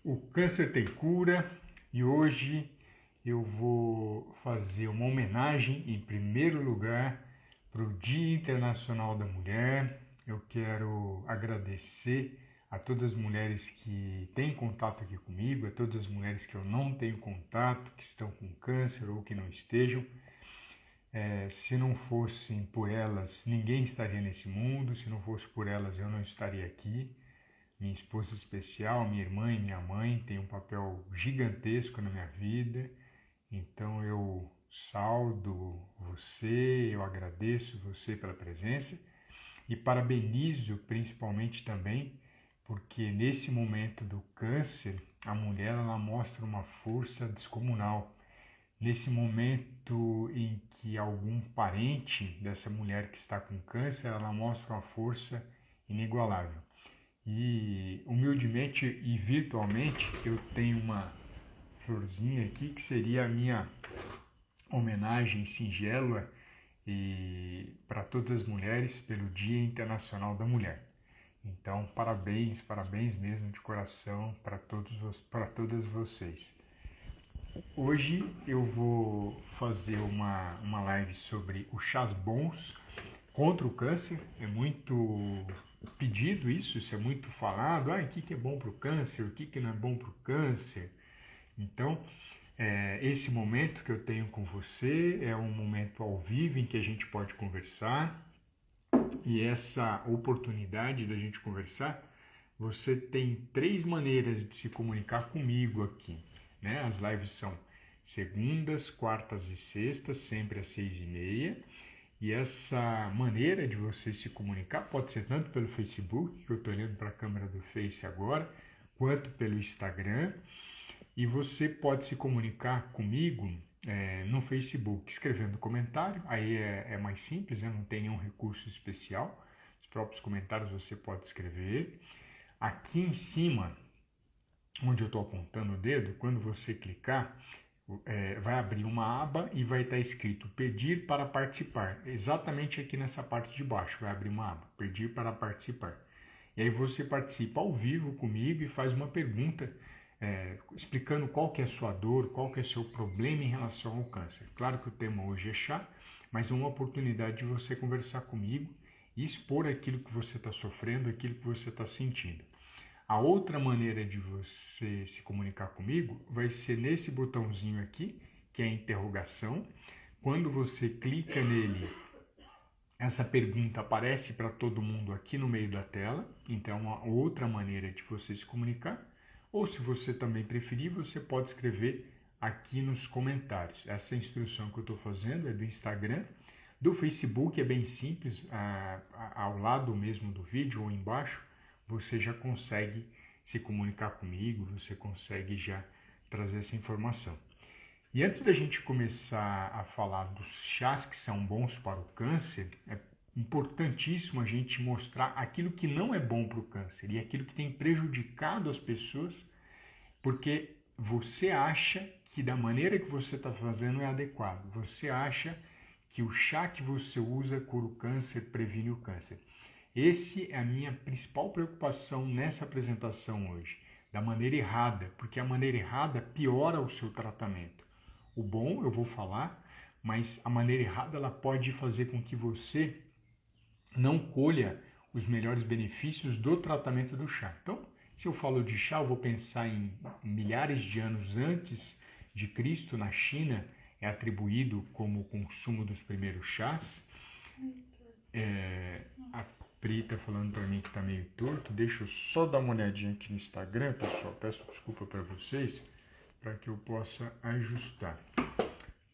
O câncer tem cura e hoje eu vou fazer uma homenagem em primeiro lugar para o Dia Internacional da Mulher. Eu quero agradecer a todas as mulheres que têm contato aqui comigo, a todas as mulheres que eu não tenho contato, que estão com câncer ou que não estejam. Se não fossem por elas, ninguém estaria nesse mundo. Se não fosse por elas, eu não estaria aqui. Minha esposa especial, minha irmã e minha mãe têm um papel gigantesco na minha vida. Então eu saúdo você, eu agradeço você pela presença e parabenizo principalmente também porque nesse momento do câncer a mulher ela mostra uma força descomunal. Nesse momento em que algum parente dessa mulher que está com câncer, ela mostra uma força inigualável. E humildemente e virtualmente eu tenho uma florzinha aqui que seria a minha homenagem singela e para todas as mulheres pelo Dia Internacional da Mulher. Então, parabéns, parabéns mesmo de coração para todas vocês. Hoje eu vou fazer uma live sobre os chás bons contra o câncer. É muito pedido isso é muito falado. O que é bom para o câncer, o que não é bom para o câncer. Então, esse momento que eu tenho com você é um momento ao vivo em que a gente pode conversar. E essa oportunidade da gente conversar, você tem 3 maneiras de se comunicar comigo aqui. Né? As lives são segundas, quartas e sextas, sempre às 6h30. E essa maneira de você se comunicar pode ser tanto pelo Facebook, que eu estou olhando para a câmera do Face agora, quanto pelo Instagram. E você pode se comunicar comigo no Facebook, escrevendo comentário. Aí é mais simples, não tem nenhum recurso especial. Os próprios comentários você pode escrever. Aqui em cima, onde eu estou apontando o dedo, quando você clicar, vai abrir uma aba e vai estar escrito pedir para participar. Exatamente aqui nessa parte de baixo vai abrir uma aba, pedir para participar. E aí você participa ao vivo comigo e faz uma pergunta explicando qual que é a sua dor, qual que é o seu problema em relação ao câncer. Claro que o tema hoje é chá, mas é uma oportunidade de você conversar comigo e expor aquilo que você está sofrendo, aquilo que você está sentindo. A outra maneira de você se comunicar comigo vai ser nesse botãozinho aqui, que é a interrogação. Quando você clica nele, essa pergunta aparece para todo mundo aqui no meio da tela. Então, é uma outra maneira de você se comunicar. Ou, se você também preferir, você pode escrever aqui nos comentários. Essa instrução que eu estou fazendo é do Instagram. Do Facebook é bem simples, ao lado mesmo do vídeo ou embaixo, você já consegue se comunicar comigo, você consegue já trazer essa informação. E antes da gente começar a falar dos chás que são bons para o câncer, é importantíssimo a gente mostrar aquilo que não é bom para o câncer e aquilo que tem prejudicado as pessoas, porque você acha que da maneira que você está fazendo é adequado. Você acha que o chá que você usa cura o câncer, previne o câncer. Essa é a minha principal preocupação nessa apresentação hoje, da maneira errada, porque a maneira errada piora o seu tratamento. O bom eu vou falar, mas a maneira errada ela pode fazer com que você não colha os melhores benefícios do tratamento do chá. Então, se eu falo de chá, eu vou pensar em milhares de anos antes de Cristo, na China, é atribuído como o consumo dos primeiros chás. A Pri está falando para mim que está meio torto. Deixa eu só dar uma olhadinha aqui no Instagram, pessoal. Peço desculpa para vocês, para que eu possa ajustar.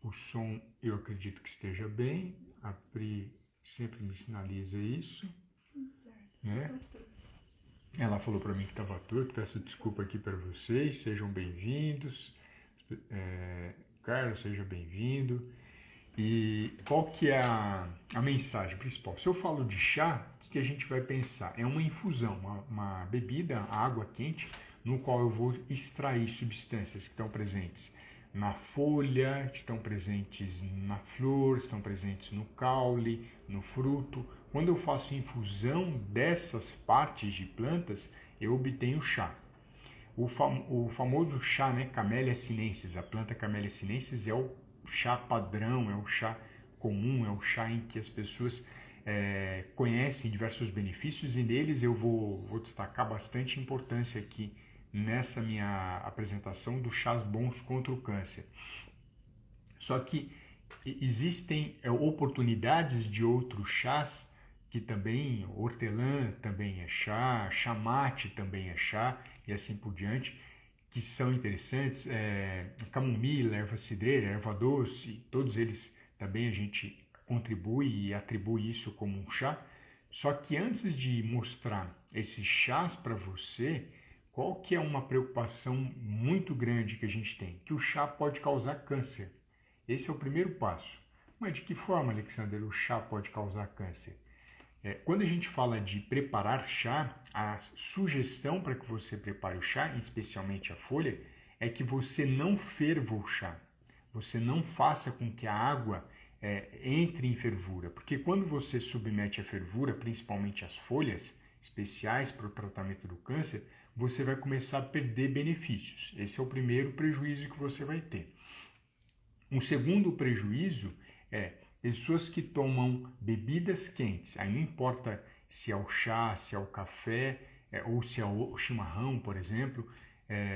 O som eu acredito que esteja bem. A Pri sempre me sinaliza isso. Né? Ela falou para mim que estava torto. Peço desculpa aqui para vocês. Sejam bem-vindos. Carlos, seja bem-vindo. E qual que é a mensagem principal? Se eu falo de chá, o que a gente vai pensar? É uma infusão, uma bebida, água quente, no qual eu vou extrair substâncias que estão presentes na folha, que estão presentes na flor, estão presentes no caule, no fruto. Quando eu faço infusão dessas partes de plantas, eu obtenho chá. O famoso chá, né, Camellia sinensis, a planta Camellia sinensis é o chá padrão, é o chá comum, é o chá em que as pessoas conhecem diversos benefícios, e neles eu vou destacar bastante importância aqui nessa minha apresentação dos chás bons contra o câncer. Só que existem oportunidades de outros chás que também, hortelã também é chá, chamate também é chá e assim por diante, que são interessantes, camomila, erva cidreira, erva doce, todos eles também a gente contribui e atribui isso como um chá. Só que antes de mostrar esses chás para você, qual que é uma preocupação muito grande que a gente tem? Que o chá pode causar câncer. Esse é o primeiro passo. Mas de que forma, Alexander, o chá pode causar câncer? Quando a gente fala de preparar chá, a sugestão para que você prepare o chá, especialmente a folha, é que você não ferva o chá. Você não faça com que a água entre em fervura, porque quando você submete a fervura, principalmente as folhas especiais para o tratamento do câncer, você vai começar a perder benefícios. Esse é o primeiro prejuízo que você vai ter. Um segundo prejuízo é pessoas que tomam bebidas quentes. Aí não importa se é o chá, se é o café ou se é o chimarrão, por exemplo.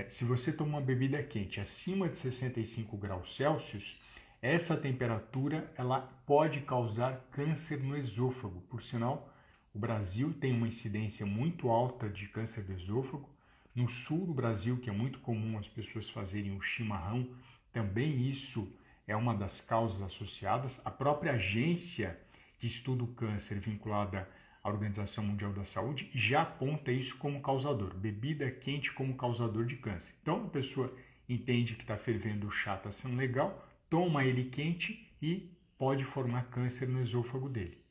Se você toma uma bebida quente acima de 65 graus Celsius, essa temperatura ela pode causar câncer no esôfago. Por sinal, o Brasil tem uma incidência muito alta de câncer do esôfago. No sul do Brasil, que é muito comum as pessoas fazerem o chimarrão, também isso é uma das causas associadas. A própria agência que estuda o câncer vinculada à Organização Mundial da Saúde já aponta isso como causador, bebida quente como causador de câncer. Então a pessoa entende que está fervendo o chá, está sendo legal, toma ele quente e pode formar câncer no esôfago dele.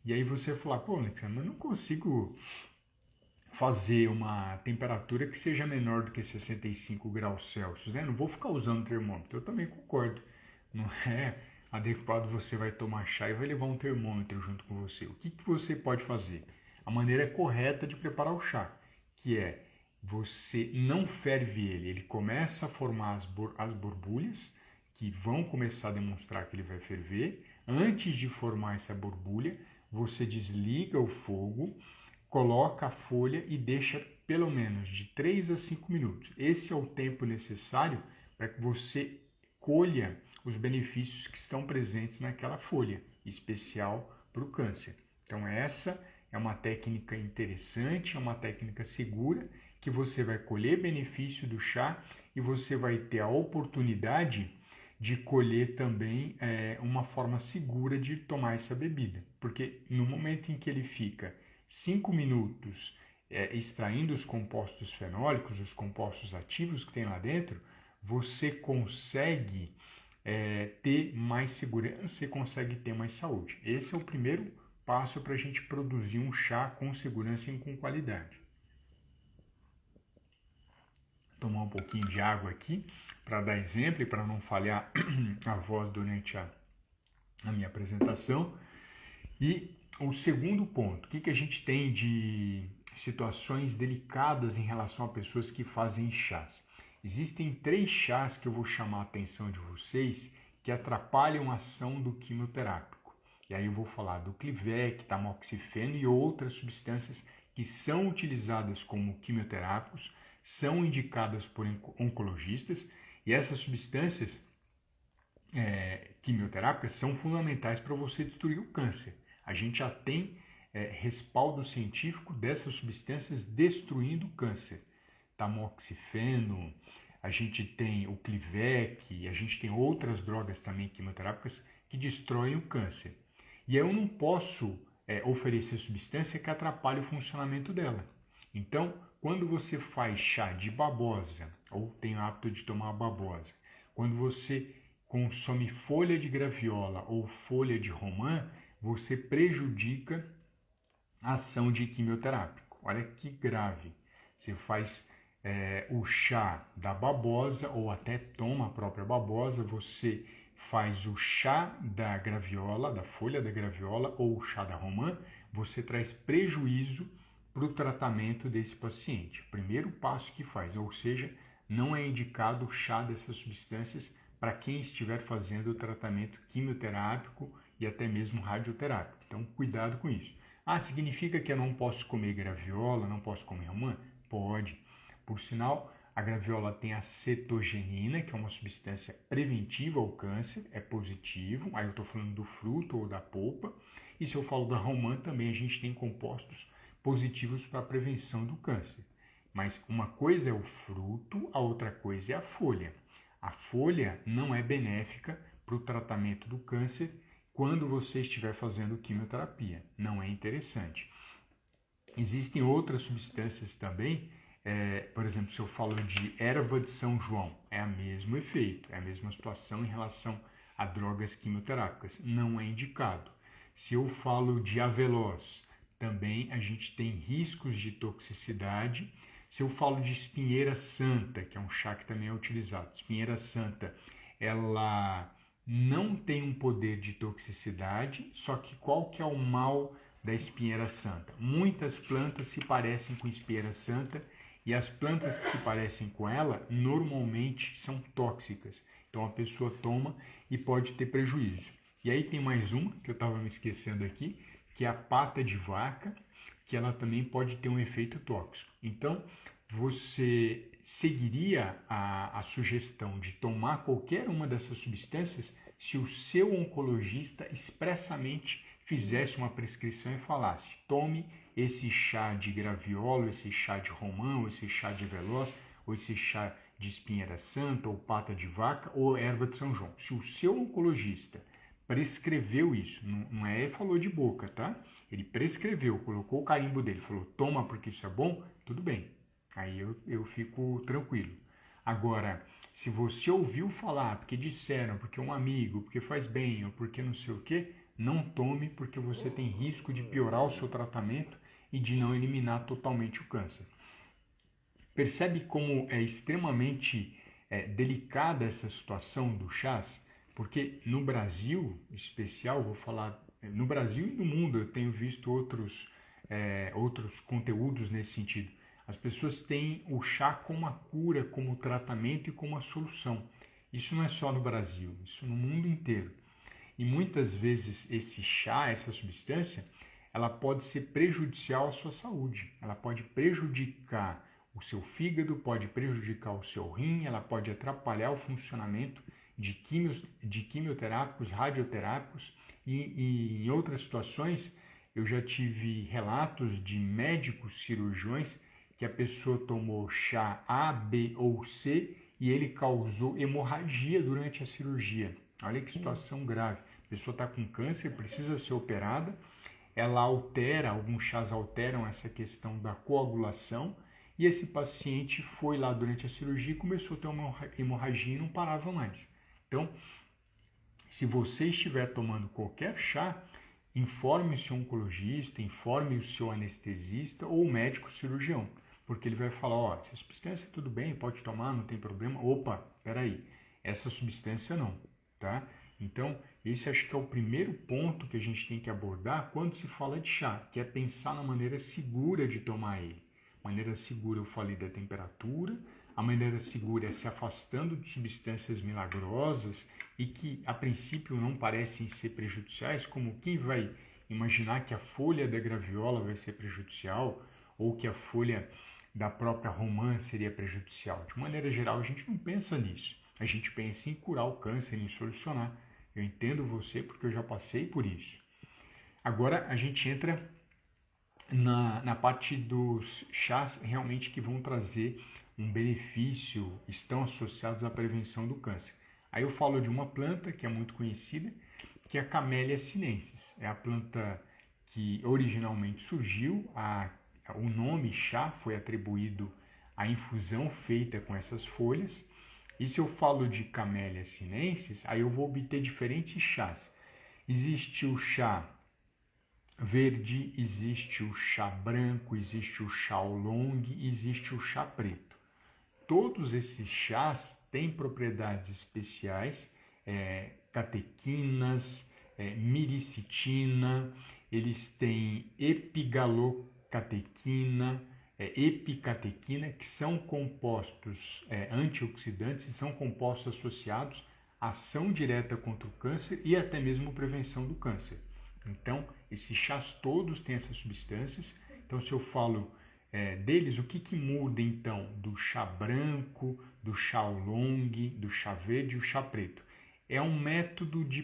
E aí você fala, pô, Alexandre, eu não consigo fazer uma temperatura que seja menor do que 65 graus Celsius, né? Não vou ficar usando termômetro, eu também concordo. Não é adequado você vai tomar chá e vai levar um termômetro junto com você. O que você pode fazer? A maneira correta de preparar o chá, que é você não ferve ele começa a formar as borbulhas, que vão começar a demonstrar que ele vai ferver. Antes de formar essa borbulha, você desliga o fogo, coloca a folha e deixa pelo menos de 3 a 5 minutos. Esse é o tempo necessário para que você colha os benefícios que estão presentes naquela folha, especial para o câncer. Então essa é uma técnica interessante, é uma técnica segura, que você vai colher benefício do chá e você vai ter a oportunidade de colher também uma forma segura de tomar essa bebida. Porque no momento em que ele fica 5 minutos extraindo os compostos fenólicos, os compostos ativos que tem lá dentro, você consegue ter mais segurança e consegue ter mais saúde. Esse é o primeiro passo para a gente produzir um chá com segurança e com qualidade. Vou tomar um pouquinho de água aqui para dar exemplo e para não falhar a voz durante a minha apresentação. E o segundo ponto, o que a gente tem de situações delicadas em relação a pessoas que fazem chás? Existem 3 chás que eu vou chamar a atenção de vocês que atrapalham a ação do quimioterápico. E aí eu vou falar do Clivec, tamoxifeno e outras substâncias que são utilizadas como quimioterápicos, são indicadas por oncologistas, e essas substâncias quimioterápicas são fundamentais para você destruir o câncer. A gente já tem respaldo científico dessas substâncias destruindo o câncer. Tamoxifeno, a gente tem o Clivec, a gente tem outras drogas também quimioterápicas que destroem o câncer. E eu não posso oferecer substância que atrapalhe o funcionamento dela. Então, quando você faz chá de babosa, ou tem o hábito de tomar babosa, quando você consome folha de graviola ou folha de romã, você prejudica a ação de quimioterápico. Olha que grave. Você faz o chá da babosa ou até toma a própria babosa, você faz o chá da graviola, da folha da graviola ou o chá da romã, você traz prejuízo para o tratamento desse paciente. Primeiro passo que faz, ou seja, não é indicado o chá dessas substâncias para quem estiver fazendo o tratamento quimioterápico e até mesmo radioterápico. Então, cuidado com isso. Ah, significa que eu não posso comer graviola, não posso comer romã? Pode. Por sinal, a graviola tem a cetogenina, que é uma substância preventiva ao câncer, é positivo. Aí eu estou falando do fruto ou da polpa. E se eu falo da romã, também a gente tem compostos positivos para a prevenção do câncer. Mas uma coisa é o fruto, a outra coisa é a folha. A folha não é benéfica para o tratamento do câncer quando você estiver fazendo quimioterapia. Não é interessante. Existem outras substâncias também, por exemplo, se eu falo de erva de São João, é o mesmo efeito, é a mesma situação em relação a drogas quimioterápicas. Não é indicado. Se eu falo de avelós, também a gente tem riscos de toxicidade. Se eu falo de espinheira santa, que é um chá que também é utilizado, espinheira santa, ela não tem um poder de toxicidade, só que qual que é o mal da espinheira santa? Muitas plantas se parecem com espinheira santa e as plantas que se parecem com ela normalmente são tóxicas. Então a pessoa toma e pode ter prejuízo. E aí tem mais uma que eu estava me esquecendo aqui, que é a pata de vaca, que ela também pode ter um efeito tóxico. Então, você seguiria a sugestão de tomar qualquer uma dessas substâncias se o seu oncologista expressamente fizesse uma prescrição e falasse: tome esse chá de graviola, esse chá de romã, ou esse chá de avelós, ou esse chá de espinheira santa, ou pata de vaca, ou erva de São João. Se o seu oncologista prescreveu isso, não é falou de boca, tá? Ele prescreveu, colocou o carimbo dele, falou: toma porque isso é bom, tudo bem. Aí eu fico tranquilo. Agora, se você ouviu falar, porque disseram, porque um amigo, porque faz bem, ou porque não sei o que, não tome, porque você tem risco de piorar o seu tratamento e de não eliminar totalmente o câncer. Percebe como é extremamente delicada essa situação do chás? Porque no Brasil, em especial, vou falar, no Brasil e no mundo, eu tenho visto outros conteúdos nesse sentido. As pessoas têm o chá como a cura, como tratamento e como a solução. Isso não é só no Brasil, isso no mundo inteiro. E muitas vezes esse chá, essa substância, ela pode ser prejudicial à sua saúde. Ela pode prejudicar o seu fígado, pode prejudicar o seu rim, ela pode atrapalhar o funcionamento de quimioterápicos, radioterápicos e em outras situações eu já tive relatos de médicos cirurgiões que a pessoa tomou chá A, B ou C e ele causou hemorragia durante a cirurgia. Olha que situação grave. A pessoa está com câncer, precisa ser operada, ela altera, alguns chás alteram essa questão da coagulação e esse paciente foi lá durante a cirurgia e começou a ter uma hemorragia e não parava mais. Então, se você estiver tomando qualquer chá, informe o seu oncologista, informe o seu anestesista ou o médico cirurgião, porque ele vai falar: ó, essa substância tudo bem, pode tomar, não tem problema. Opa, peraí, essa substância não, tá? Então, esse acho que é o primeiro ponto que a gente tem que abordar quando se fala de chá, que é pensar na maneira segura de tomar ele. Maneira segura, eu falei da temperatura, a maneira segura é se afastando de substâncias milagrosas e que a princípio não parecem ser prejudiciais, como quem vai imaginar que a folha da graviola vai ser prejudicial ou que a folha da própria romã seria prejudicial. De maneira geral, a gente não pensa nisso. A gente pensa em curar o câncer, em solucionar. Eu entendo você porque eu já passei por isso. Agora a gente entra na parte dos chás realmente que vão trazer um benefício, estão associados à prevenção do câncer. Aí eu falo de uma planta que é muito conhecida, que é a Camellia sinensis. É a planta que originalmente surgiu, o nome chá foi atribuído à infusão feita com essas folhas. E se eu falo de Camellia sinensis, aí eu vou obter diferentes chás. Existe o chá verde, existe o chá branco, existe o chá oolong, existe o chá preto. Todos esses chás têm propriedades especiais, catequinas, miricetina, eles têm catequina, epicatequina, que são compostos antioxidantes e são compostos associados à ação direta contra o câncer e até mesmo prevenção do câncer. Então, esses chás todos têm essas substâncias. Então, se eu falo deles, o que muda então do chá branco, do chá oolong, do chá verde e o chá preto? É um método de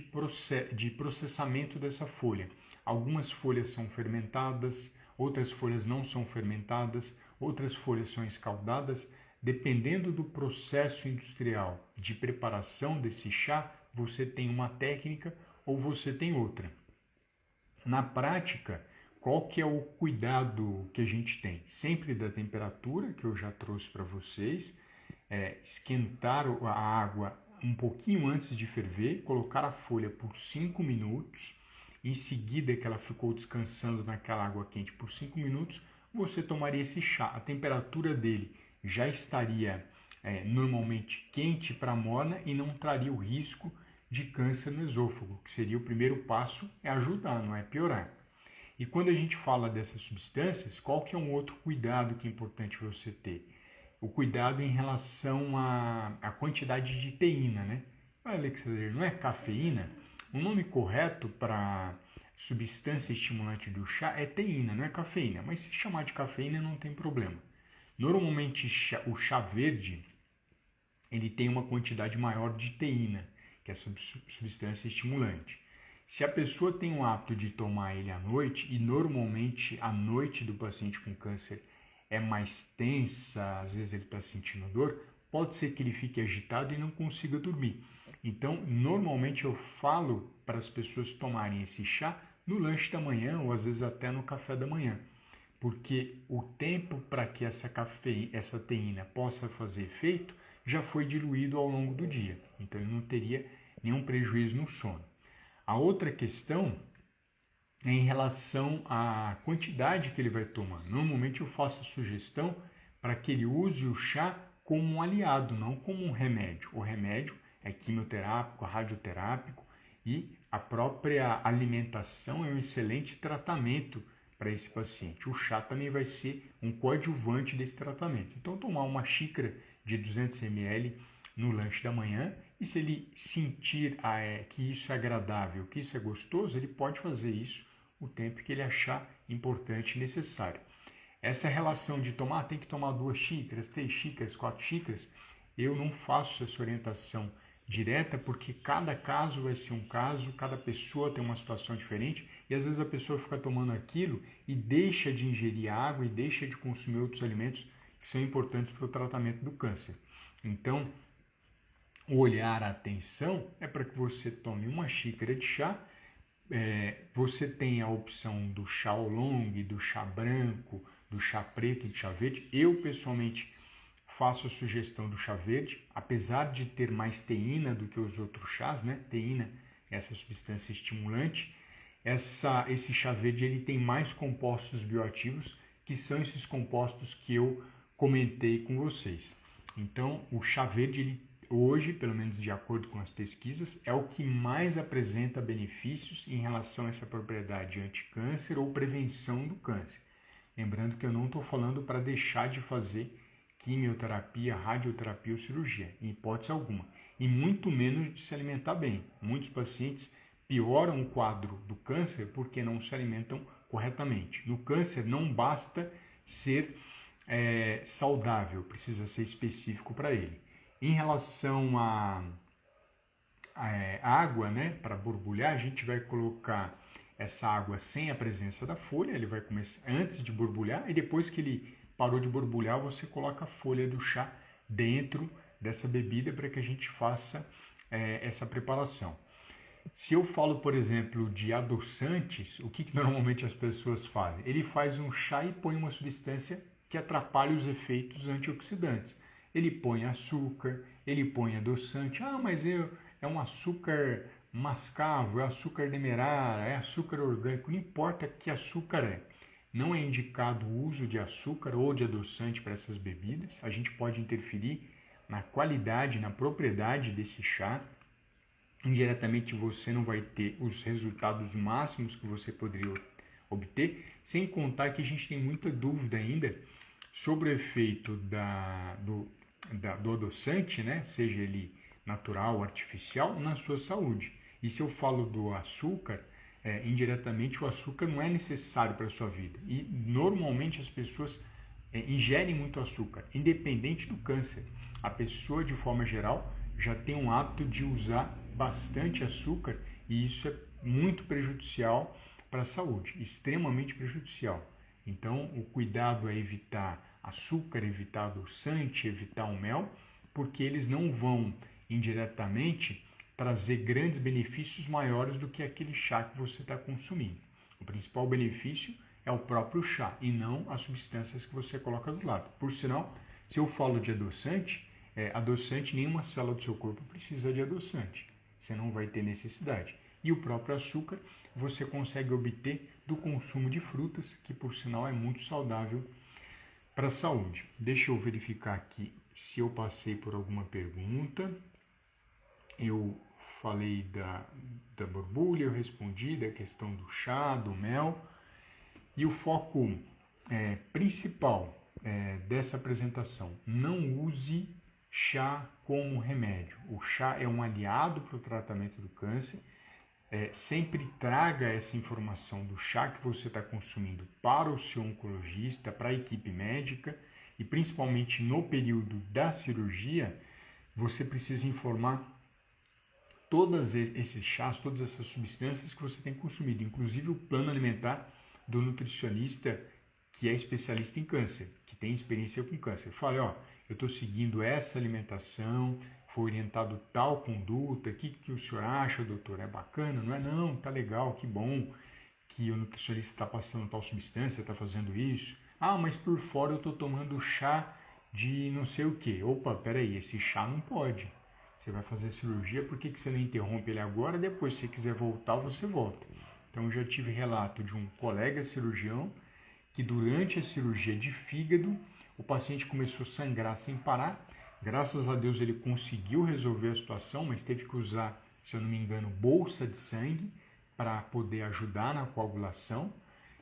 processamento dessa folha. Algumas folhas são fermentadas, outras folhas não são fermentadas, outras folhas são escaldadas. Dependendo do processo industrial de preparação desse chá, você tem uma técnica ou você tem outra. Na prática, qual que é o cuidado que a gente tem? Sempre da temperatura, que eu já trouxe para vocês, esquentar a água um pouquinho antes de ferver, colocar a folha por 5 minutos, em seguida que ela ficou descansando naquela água quente por 5 minutos, você tomaria esse chá. A temperatura dele já estaria normalmente quente para morna e não traria o risco de câncer no esôfago, que seria o primeiro passo, é ajudar, não é piorar. E quando a gente fala dessas substâncias, qual que é um outro cuidado que é importante você ter? O cuidado em relação à quantidade de teína, né? Alexander, não é cafeína? O nome correto para substância estimulante do chá é teína, não é cafeína. Mas se chamar de cafeína não tem problema. Normalmente o chá verde ele tem uma quantidade maior de teína, que é a substância estimulante. Se a pessoa tem o hábito de tomar ele à noite, e normalmente a noite do paciente com câncer é mais tensa, às vezes ele está sentindo dor, pode ser que ele fique agitado e não consiga dormir. Então, normalmente eu falo para as pessoas tomarem esse chá no lanche da manhã ou às vezes até no café da manhã, porque o tempo para que essa teína possa fazer efeito já foi diluído ao longo do dia, então ele não teria nenhum prejuízo no sono. A outra questão é em relação à quantidade que ele vai tomar. Normalmente eu faço a sugestão para que ele use o chá como um aliado, não como um remédio. O remédio é quimioterápico, radioterápico e a própria alimentação é um excelente tratamento para esse paciente. O chá também vai ser um coadjuvante desse tratamento. Então, tomar uma xícara de 200 ml no lanche da manhã, e se ele sentir que isso é agradável, que isso é gostoso, ele pode fazer isso o tempo que ele achar importante e necessário. Essa relação de tomar, tem que tomar 2 xícaras, 3 xícaras, 4 xícaras, eu não faço essa orientação direta, porque cada caso vai ser um caso, cada pessoa tem uma situação diferente, e às vezes a pessoa fica tomando aquilo e deixa de ingerir água e deixa de consumir outros alimentos que são importantes para o tratamento do câncer. Então, o olhar, a atenção é para que você tome uma xícara de chá. Você tem a opção do chá oolong, do chá branco, do chá preto, do chá verde. Eu, pessoalmente, faço a sugestão do chá verde, apesar de ter mais teína do que os outros chás, né? Teína é essa substância estimulante. Esse chá verde ele tem mais compostos bioativos, que são esses compostos que eu comentei com vocês. Então, o chá verde, hoje, pelo menos de acordo com as pesquisas, é o que mais apresenta benefícios em relação a essa propriedade anti-câncer ou prevenção do câncer. Lembrando que eu não estou falando para deixar de fazer quimioterapia, radioterapia ou cirurgia, em hipótese alguma, e muito menos de se alimentar bem. Muitos pacientes pioram o quadro do câncer porque não se alimentam corretamente. No câncer não basta ser saudável, precisa ser específico para ele. Em relação à água, né, para borbulhar, a gente vai colocar essa água sem a presença da folha, ele vai começar antes de borbulhar, e depois que ele parou de borbulhar, você coloca a folha do chá dentro dessa bebida para que a gente faça essa preparação. Se eu falo, por exemplo, de adoçantes, o que normalmente as pessoas fazem? Ele faz um chá e põe uma substância que atrapalha os efeitos antioxidantes. Ele põe açúcar, ele põe adoçante. Ah, mas é um açúcar mascavo, é açúcar demerara, é açúcar orgânico. Não importa que açúcar é. Não é indicado o uso de açúcar ou de adoçante para essas bebidas. A gente pode interferir na qualidade, na propriedade desse chá. Indiretamente você não vai ter os resultados máximos que você poderia obter, sem contar que a gente tem muita dúvida ainda sobre o efeito do adoçante, né, seja ele natural ou artificial, na sua saúde. E se eu falo do açúcar, indiretamente o açúcar não é necessário para a sua vida. E normalmente as pessoas ingerem muito açúcar, independente do câncer. A pessoa, de forma geral, já tem um hábito de usar bastante açúcar e isso é muito prejudicial para a saúde, extremamente prejudicial. Então, o cuidado é evitar açúcar, evitar adoçante, evitar o mel, porque eles não vão indiretamente trazer grandes benefícios maiores do que aquele chá que você está consumindo. O principal benefício é o próprio chá e não as substâncias que você coloca do lado. Por sinal, se eu falo de adoçante, nenhuma célula do seu corpo precisa de adoçante. Você não vai ter necessidade. E o próprio açúcar você consegue obter do consumo de frutas, que por sinal é muito saudável para a saúde. Deixa eu verificar aqui se eu passei por alguma pergunta. Eu falei da borbulha, eu respondi da questão do chá, do mel. E o foco principal dessa apresentação, não use chá como remédio. O chá é um aliado para o tratamento do câncer. Sempre traga essa informação do chá que você está consumindo para o seu oncologista, para a equipe médica e principalmente no período da cirurgia, você precisa informar todos esses chás, todas essas substâncias que você tem consumido, inclusive o plano alimentar do nutricionista que é especialista em câncer, que tem experiência com câncer. Fale, eu estou seguindo essa alimentação, foi orientado tal conduta, o que o senhor acha, doutor? É bacana? Não é? Não, tá legal, que bom que o nutricionista está passando tal substância, está fazendo isso. Ah, mas por fora eu estou tomando chá de não sei o que. Opa, peraí, esse chá não pode. Você vai fazer a cirurgia, por que você não interrompe ele agora? Depois, se você quiser voltar, você volta. Então, eu já tive relato de um colega cirurgião que durante a cirurgia de fígado, o paciente começou a sangrar sem parar. Graças a Deus ele conseguiu resolver a situação, mas teve que usar, se eu não me engano, bolsa de sangue para poder ajudar na coagulação.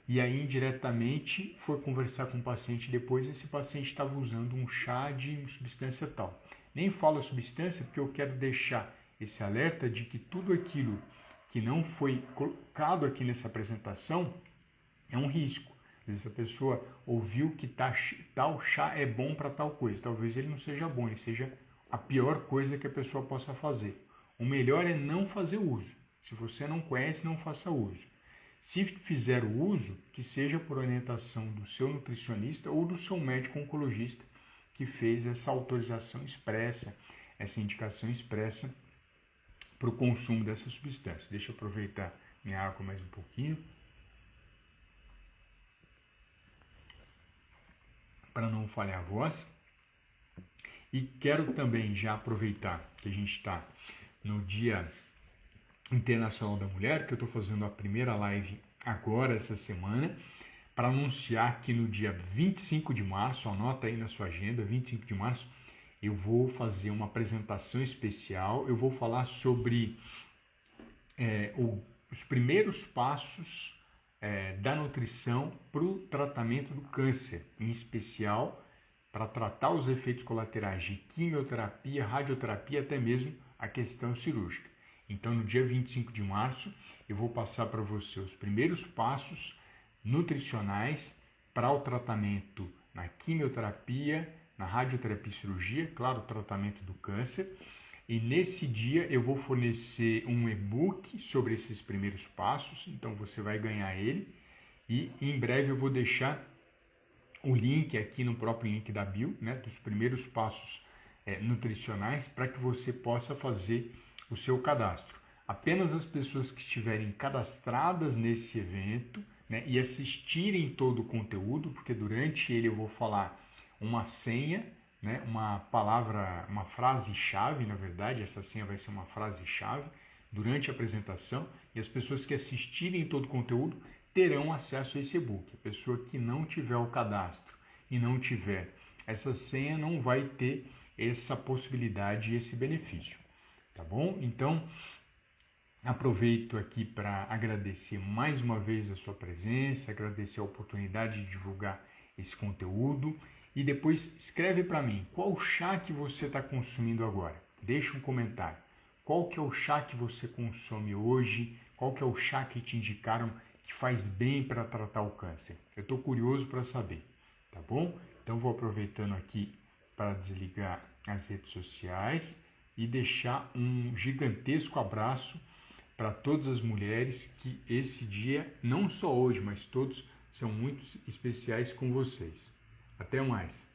E aí, indiretamente, foi conversar com o paciente depois, esse paciente estava usando um chá de substância tal. Nem falo a substância porque eu quero deixar esse alerta de que tudo aquilo que não foi colocado aqui nessa apresentação é um risco. Às vezes a pessoa ouviu que tal chá é bom para tal coisa. Talvez ele não seja bom, ele seja a pior coisa que a pessoa possa fazer. O melhor é não fazer uso. Se você não conhece, não faça uso. Se fizer o uso, que seja por orientação do seu nutricionista ou do seu médico oncologista que fez essa autorização expressa, essa indicação expressa para o consumo dessa substância. Deixa eu aproveitar minha água mais um pouquinho para não falhar a voz. E quero também já aproveitar que a gente está no Dia Internacional da Mulher, que eu estou fazendo a primeira live agora, essa semana, para anunciar que no dia 25 de março, anota aí na sua agenda, 25 de março, eu vou fazer uma apresentação especial, eu vou falar sobre os primeiros passos da nutrição para o tratamento do câncer, em especial para tratar os efeitos colaterais de quimioterapia, radioterapia, até mesmo a questão cirúrgica. Então, no dia 25 de março, eu vou passar para você os primeiros passos nutricionais para o tratamento na quimioterapia, na radioterapia e cirurgia, claro, o tratamento do câncer. E nesse dia eu vou fornecer um e-book sobre esses primeiros passos, então você vai ganhar ele. E em breve eu vou deixar o link aqui no próprio link da bio, né, dos primeiros passos nutricionais, para que você possa fazer o seu cadastro. Apenas as pessoas que estiverem cadastradas nesse evento, né, e assistirem todo o conteúdo, porque durante ele eu vou falar uma senha, né, uma palavra, uma frase-chave, na verdade, essa senha vai ser uma frase-chave durante a apresentação, e as pessoas que assistirem todo o conteúdo terão acesso a esse e-book. A pessoa que não tiver o cadastro e não tiver essa senha não vai ter essa possibilidade e esse benefício, tá bom? Então, Aproveito aqui para agradecer mais uma vez a sua presença, agradecer a oportunidade de divulgar esse conteúdo e depois escreve para mim qual chá que você está consumindo agora. Deixa um comentário. Qual que é o chá que você consome hoje? Qual que é o chá que te indicaram que faz bem para tratar o câncer? Eu estou curioso para saber, tá bom? Então vou aproveitando aqui para desligar as redes sociais e deixar um gigantesco abraço para todas as mulheres, que esse dia, não só hoje, mas todos, são muito especiais com vocês. Até mais!